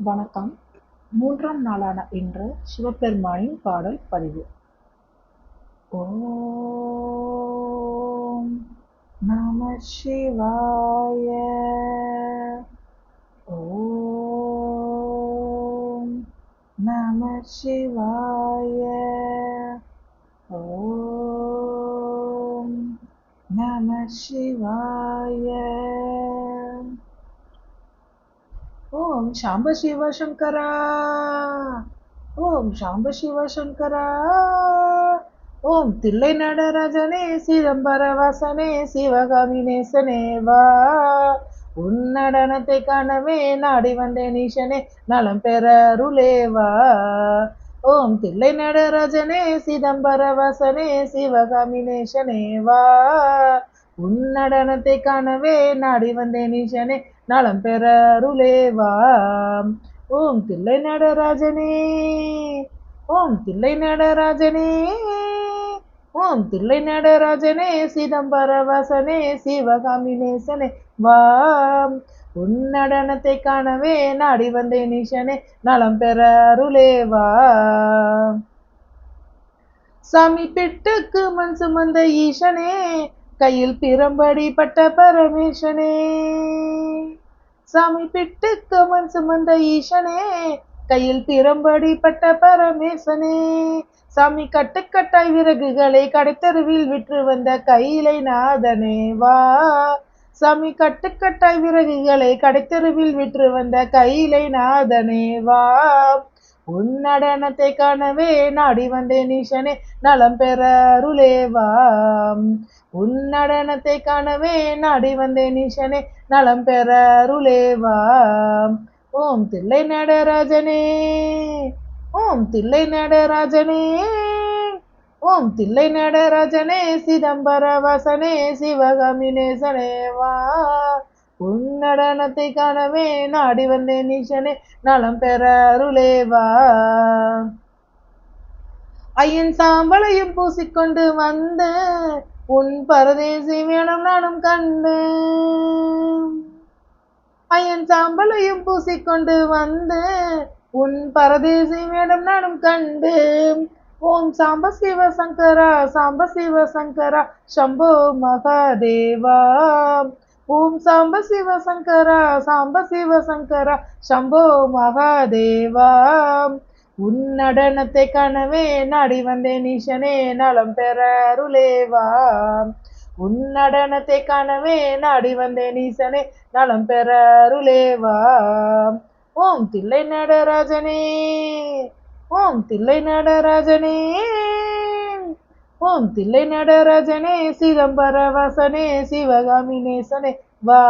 வணக்கம். 3ஆம் நாளான இன்று சிவபெருமானின் பாடல் பதிவு. ஓம் நம சிவாய. ஓம் நம சிவாய. ஓம் நம சிவாய. ஓம் சாம்ப சிவ சங்கரா. ஓம் சாம்ப சிவ சங்கரா. ஓம் தில்லை நடராஜனே சிதம்பர வாசனே சிவகாமி நேசனே வா. உன்னடனத்தை காணவே நாடி வந்தேன் ஈசனே நலம் பெற அருளேவா. ஓம் தில்லை நடராஜனே சிதம்பர வாசனே சிவகாமி நேசனே வா. உன்னடனத்தை காணவே நாடி வந்தேன் ஈசனே நலம் பெற அருளேவா. ஓம் தில்லை நடராஜனே. ஓம் தில்லை நடராஜனே. ஓம் தில்லை நடராஜனே சிதம்பர வாசனே சிவகாமி நேசனே வா. உன்னடனத்தை காணவே நாடி வந்தேன் ஈசனே நலம் பெற அருளேவா. சாமி பெட்டுக்கு மண் சுமந்த ஈசனே கையில் பிரம்படி பட்ட பரமேசனே. சாமி பெட்டுக்கு மண் சுமந்த ஈசனே கையில் பிரம்படி பட்ட பரமேசனே. சாமி கட்டுக்கட்டாய் விறகுகளை கடைத்தருவில் விற்று வந்த கையிலை நாதனே வா. சாமி கட்டுக்கட்டாய் விறகுகளை கடைத்தருவில் விற்று வந்த கையிலை நாதனே வா. உன்னடனத்தை காணவே நாடி வந்தேன் ஈசனே நலம் பெற அருளேவா. உன்னடனத்தை காணவே நாடி வந்தேன் ஈசனே நலம் பெற அருளேவா. ஓம் தில்லை நடராஜனே. ஓம் தில்லை நடராஜனே. ஓம் தில்லை நடராஜனே சிதம்பர வாசனே சிவகாமி நேசனே வா. உன்னடனத்தை காணவே நாடி வந்தேன் ஈசனே நலம் பெற அருளேவா. ஐயன் சாம்பலையும் பூசிக்கொண்டு வந்த உன் பரதேசி வேணும் நானும் கண்டு. ஐயன் சாம்பலையும் பூசிக்கொண்டு வந்து உன் பரதேசி வேணும் நானும் கண்டு. ஓம் சாம்ப சிவ சங்கரா சாம்ப சிவ சங்கரா சம்போ மகாதேவா. ஓம் சாம்ப சிவ சங்கரா சாம்ப சிவ சங்கரா சம்போ மகாதேவா. உன்னடனத்தை காணவே நாடி வந்தேன் ஈசனே நலம் பெற அருளேவா. உன்னடனத்தை காணவே நாடி வந்தேன் ஈசனே நலம் பெற அருளேவா. ஓம் தில்லை நடராஜனே. ஓம் தில்லை நடராஜனே. ஓம் தில்லை நடராஜனே சிதம்பர வாசனே சிவகாமி நேசனே வா.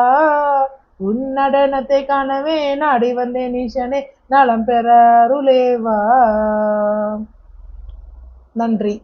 உன்னடனத்தை காணவே நாடி வந்தேன் ஈசனே நலம் பெற அருளேவா. நன்றி.